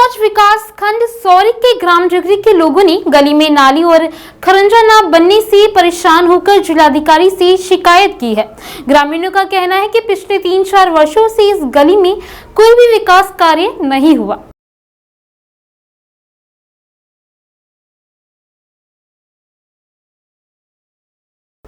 महाराज विकास खंड सौरिक के ग्राम जगरी के लोगों ने गली में नाली और खरंजा न बनने से परेशान होकर जिलाधिकारी से शिकायत की है। ग्रामीणों का कहना है कि पिछले 3-4 वर्षों से इस गली में कोई भी विकास कार्य नहीं हुआ,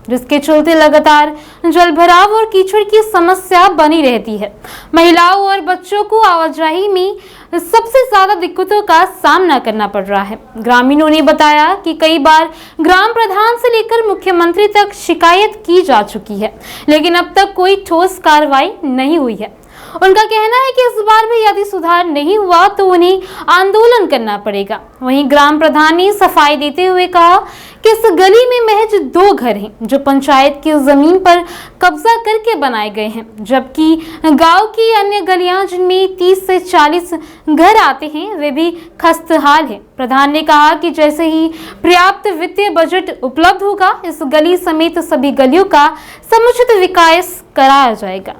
जिसके चलते लगातार जलभराव और कीचड़ की समस्या बनी रहती है। महिलाओं और बच्चों को आवाजाही में सबसे ज्यादा दिक्कतों का सामना करना पड़ रहा है। ग्रामीणों ने बताया कि कई बार ग्राम प्रधान से लेकर मुख्यमंत्री तक शिकायत की जा चुकी है, लेकिन अब तक कोई ठोस कार्रवाई नहीं हुई है। उनका कहना है कि इस बार भी यदि सुधार नहीं हुआ तो उन्हें आंदोलन करना पड़ेगा। वहीं ग्राम प्रधान ने सफाई देते हुए कहा कि इस गली में महज 2 घर हैं जो पंचायत की जमीन पर कब्जा करके बनाए गए हैं, जबकि गांव की अन्य गलियां जिनमें 30 से 40 घर आते हैं वे भी खस्ताहाल हैं। प्रधान ने कहा कि जैसे ही पर्याप्त वित्तीय बजट उपलब्ध होगा इस गली समेत सभी गलियों का समुचित विकास कराया जाएगा।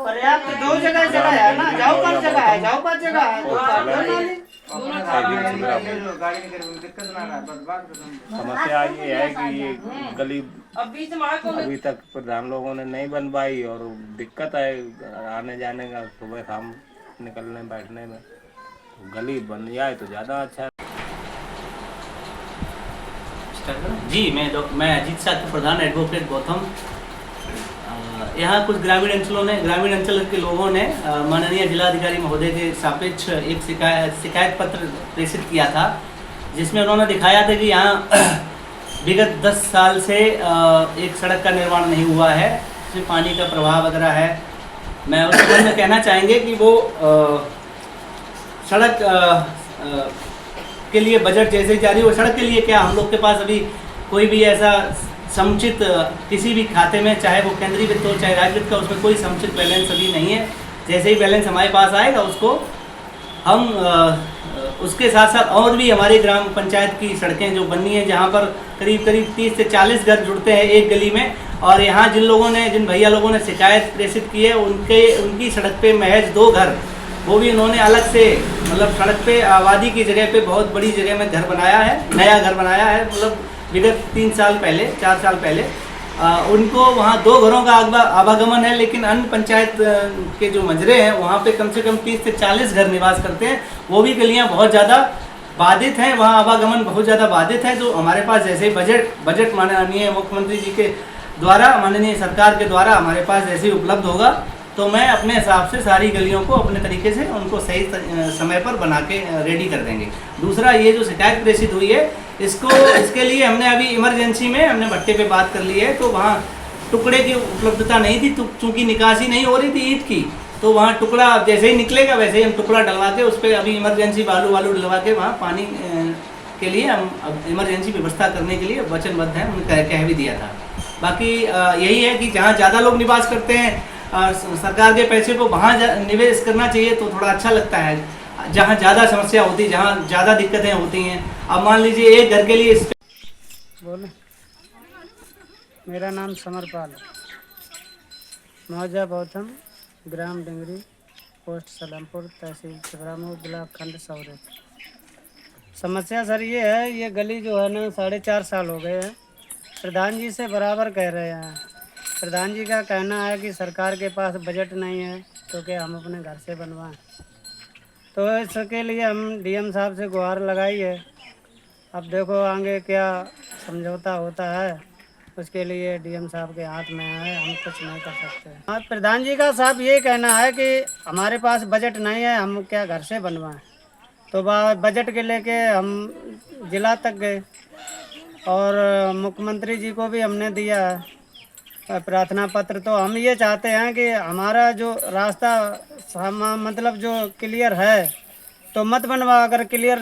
पर्याप्त 2 जगह है ना, जाओ पर जगह है, जाओ पर जगह है। समस्या ये है कि ये गली अभी तक प्रधान लोगों ने नहीं बनवाई और दिक्कत है आने जाने का, सुबह शाम निकलने बैठने में। गली बन जाए तो ज़्यादा अच्छा है। जी मैं अजीत साहब प्रधान एडवोकेट गौतम। यहाँ कुछ ग्रामीण अंचल के लोगों ने माननीय जिलाधिकारी महोदय के सापेक्ष एक शिकायत पत्र प्रेषित किया था, जिसमें उन्होंने दिखाया था कि यहाँ विगत 10 साल से एक सड़क का निर्माण नहीं हुआ है, इसमें पानी का प्रवाह वगैरह है। मैं उस संबंध में कहना चाहेंगे कि वो सड़क के लिए बजट जैसे जारी हो, सड़क के लिए क्या हम लोग के पास अभी कोई भी ऐसा समुचित किसी भी खाते में, चाहे वो केंद्रीय वित्त हो चाहे राज्य वित्त का, उसमें कोई समुचित बैलेंस अभी नहीं है। जैसे ही बैलेंस हमारे पास आएगा उसको हम उसके साथ साथ और भी हमारे ग्राम पंचायत की सड़कें जो बननी है, जहाँ पर करीब 30 से 40 घर जुड़ते हैं एक गली में, और यहाँ जिन भैया लोगों ने शिकायत प्रेषित की है उनकी सड़क पे महज 2 घर, वो भी उन्होंने अलग से मतलब सड़क पे आबादी की जगह पे बहुत बड़ी जगह में घर बनाया है, नया घर बनाया है। मतलब विगत 4 साल पहले उनको वहाँ 2 घरों का आवागमन है, लेकिन अन्य पंचायत के जो मजरे हैं वहाँ पे कम से कम 30 से 40 घर निवास करते हैं। वो भी गलियाँ बहुत ज़्यादा बाधित हैं, वहाँ आवागमन बहुत ज़्यादा बाधित है। जो हमारे पास जैसे ही बजट माननीय मुख्यमंत्री जी के द्वारा, माननीय सरकार के द्वारा हमारे पास जैसे ही उपलब्ध होगा तो मैं अपने हिसाब से सारी गलियों को अपने तरीके से उनको सही समय पर बना के रेडी कर देंगे। दूसरा, ये जो शिकायत प्रेषित हुई है इसके लिए हमने अभी इमरजेंसी में हमने भट्टे पे बात कर ली है, तो वहाँ टुकड़े की उपलब्धता नहीं थी, चूँकि निकासी नहीं हो रही थी ईंट की, तो वहाँ टुकड़ा जैसे ही निकलेगा वैसे ही हम टुकड़ा डलवा के उस पर अभी इमरजेंसी बालू डलवा के वहाँ पानी के लिए हम इमरजेंसी व्यवस्था करने के लिए वचनबद्ध हैं, उन्होंने कह भी दिया था। बाकी यही है कि जहाँ ज़्यादा लोग निवास करते हैं सरकार के पैसे को वहाँ निवेश करना चाहिए तो थोड़ा अच्छा लगता है। जहाँ ज़्यादा समस्या होती है, जहाँ ज़्यादा दिक्कतें होती हैं, अब मान लीजिए एक घर के लिए बोले। मेरा नाम समरपाल है, मौजा गौतम, ग्राम डिंगरी, पोस्ट सलामपुर, तहसील छिबरामऊ, ब्लॉक खंड सौरे। समस्या सर ये है, ये गली जो है ना 4.5 साल हो गए हैं, प्रधान जी से बराबर कह रहे हैं। प्रधान जी का कहना है कि सरकार के पास बजट नहीं है तो क्या हम अपने घर से बनवाएं। तो इसके लिए हम डीएम साहब से गुहार लगाई है। अब देखो आगे क्या समझौता होता है, उसके लिए डीएम साहब के हाथ में है, हम कुछ नहीं कर सकते। हाँ, प्रधान जी का साहब ये कहना है कि हमारे पास बजट नहीं है, हम क्या घर से बनवाएं। तो बजट के लेके हम जिला तक गए और मुख्यमंत्री जी को भी हमने दिया है प्रार्थना पत्र। तो हम ये चाहते हैं कि हमारा जो रास्ता मतलब जो क्लियर है तो मत बनवा, अगर क्लियर